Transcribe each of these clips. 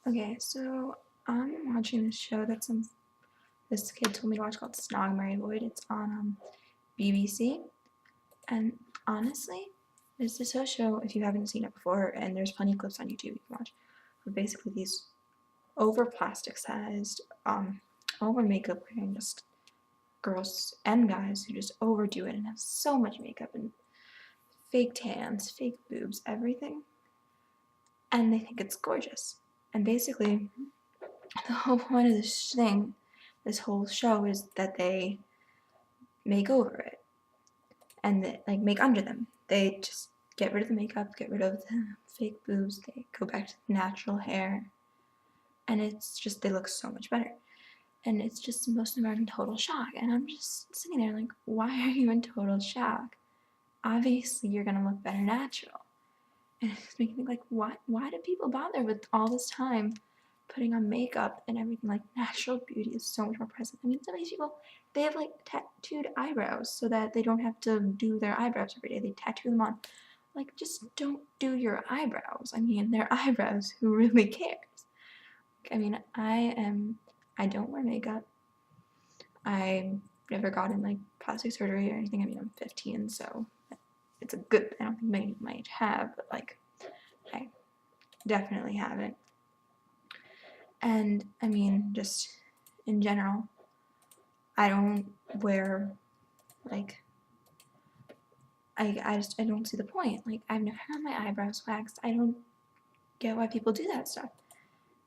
Okay, so I'm watching this show that this kid told me to watch called Snog Mary Lloyd. It's on BBC, and honestly, it's this whole show. If you haven't seen it before, and there's plenty of clips on YouTube you can watch. But basically, these over plastic-sized, over makeup wearing just girls and guys who just overdo it and have so much makeup and fake tans, fake boobs, everything, and they think it's gorgeous. And basically, the whole point of this whole show is that they make over it and like make under them. They just get rid of the makeup, get rid of the fake boobs, they go back to the natural hair, and it's just they look so much better. And it's just most of them are in total shock. And I'm just sitting there like, why are you in total shock? Obviously you're gonna look better natural. And it's making me think like, why do people bother with all this time putting on makeup and everything? Like, natural beauty is so much more present. I mean, some of these people, they have like tattooed eyebrows so that they don't have to do their eyebrows every day. They tattoo them on. Like, just don't do your eyebrows. I mean, they're eyebrows. Who really cares? I mean, I don't wear makeup. I never gotten like plastic surgery or anything. I mean, I'm 15, so it's a good. I don't think many might have, but like, I definitely haven't. And I mean, just in general, I don't wear like I don't see the point. Like, I've never had my eyebrows waxed. I don't get why people do that stuff.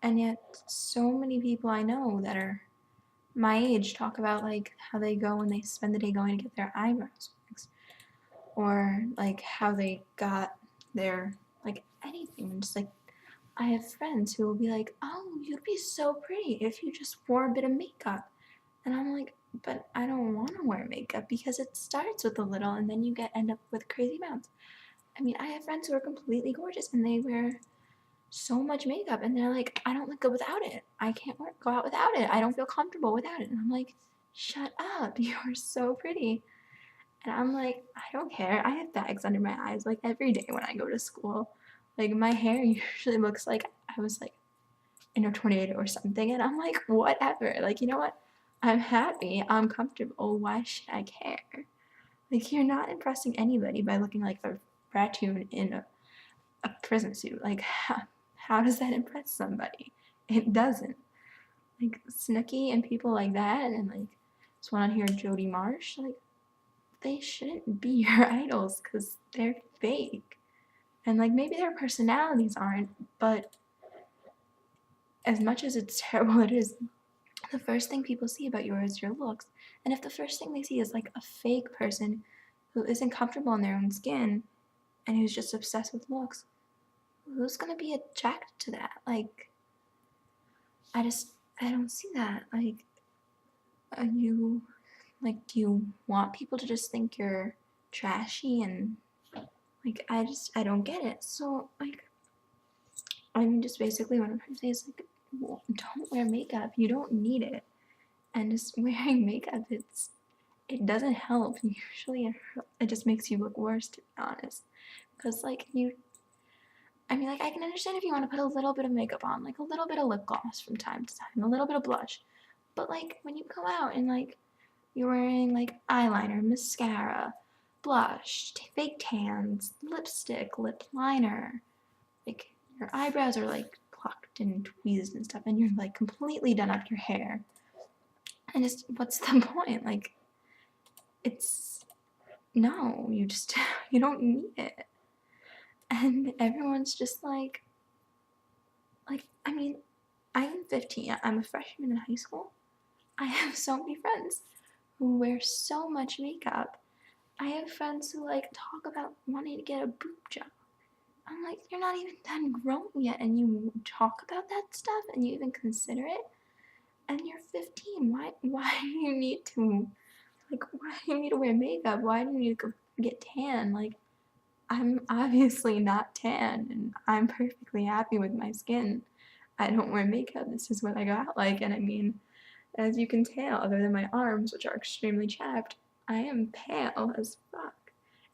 And yet, so many people I know that are my age talk about like how they go and they spend the day going to get their eyebrows waxed, or like how they got their like anything. Just like I have friends who will be like, "Oh, you'd be so pretty if you just wore a bit of makeup." And I'm like, "But I don't want to wear makeup because it starts with a little and then you end up with crazy amounts." I mean, I have friends who are completely gorgeous and they wear so much makeup and they're like, "I don't look good without it. I can't go out without it. I don't feel comfortable without it." And I'm like, "Shut up. You're so pretty." And I'm like, I don't care. I have bags under my eyes like every day when I go to school. Like my hair usually looks like I was like in a tornado or something. And I'm like, whatever. Like, you know what? I'm happy. I'm comfortable. Why should I care? Like, you're not impressing anybody by looking like a raccoon in a prison suit. Like, how does that impress somebody? It doesn't. Like, Snooki and people like that, and like this one on here, Jodie Marsh, like, they shouldn't be your idols because they're fake. And like maybe their personalities aren't, but as much as it's terrible it is, the first thing people see about you is your looks. And if the first thing they see is like a fake person who isn't comfortable in their own skin and who's just obsessed with looks, who's gonna be attracted to that? Like, I don't see that. Like, are you like, do you want people to just think you're trashy and like I don't get it. So like I mean just basically what I'm trying to say is like don't wear makeup. You don't need it. And just wearing makeup it doesn't help. Usually it just makes you look worse, to be honest. Because like I mean like I can understand if you want to put a little bit of makeup on, like a little bit of lip gloss from time to time, a little bit of blush. But like when you go out and like you're wearing like eyeliner, mascara, blush, fake tans, lipstick, lip liner, like your eyebrows are like plucked and tweezed and stuff, and you're like completely done up your hair. And just what's the point? Like, it's no, you just you don't need it. And everyone's just like I mean, I'm 15. I'm a freshman in high school. I have so many friends who wear so much makeup. I have friends who like talk about wanting to get a boob job. I'm like, you're not even done growing yet, and you talk about that stuff, and you even consider it, and you're 15. Why do you need to, like, why do you need to wear makeup? Why do you need to go get tan? Like, I'm obviously not tan, and I'm perfectly happy with my skin. I don't wear makeup. This is what I got like, and I mean, as you can tell, other than my arms, which are extremely chapped, I am pale as fuck.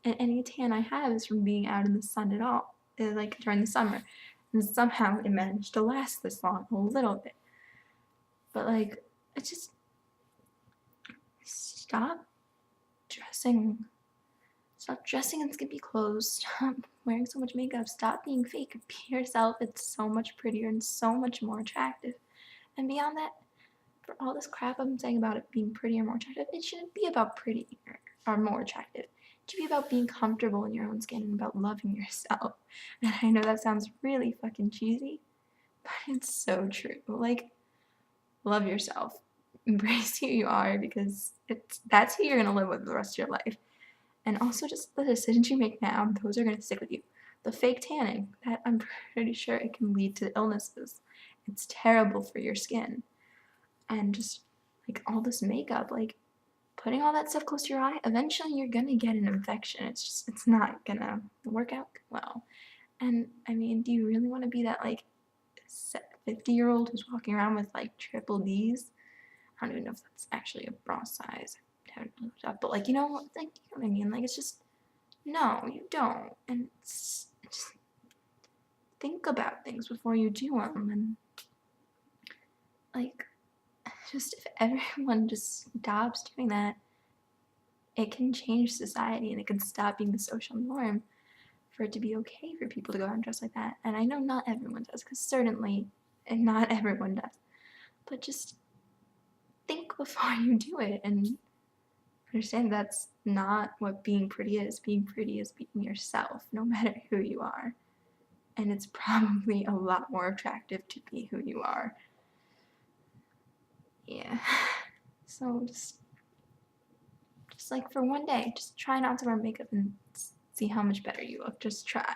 And any tan I have is from being out in the sun at all, like during the summer. And somehow it managed to last this long, a little bit. But like, it's just stop dressing. Stop dressing in skimpy clothes. Stop wearing so much makeup. Stop being fake. Be yourself. It's so much prettier and so much more attractive. And beyond that, for all this crap I'm saying about it being prettier, more attractive, it shouldn't be about prettier or more attractive. It should be about being comfortable in your own skin and about loving yourself. And I know that sounds really fucking cheesy, but it's so true. Like, love yourself. Embrace who you are because that's who you're gonna live with the rest of your life. And also just the decisions you make now, those are gonna stick with you. The fake tanning, that I'm pretty sure it can lead to illnesses. It's terrible for your skin. And just like all this makeup, like putting all that stuff close to your eye, eventually you're gonna get an infection. It's not gonna work out well. And I mean, do you really want to be that like 50-year-old who's walking around with like triple D's? I don't even know if that's actually a bra size. I haven't looked up, but like like you know what I mean. Like it's just no, you don't. And just think about things before you do them. And like, just if everyone just stops doing that, it can change society and it can stop being the social norm for it to be okay for people to go out and dress like that. And I know not everyone does, because certainly, and not everyone does. But just think before you do it and understand that's not what being pretty is. Being pretty is being yourself, no matter who you are. And it's probably a lot more attractive to be who you are. Yeah. So just like for one day, just try not to wear makeup and see how much better you look. Just try.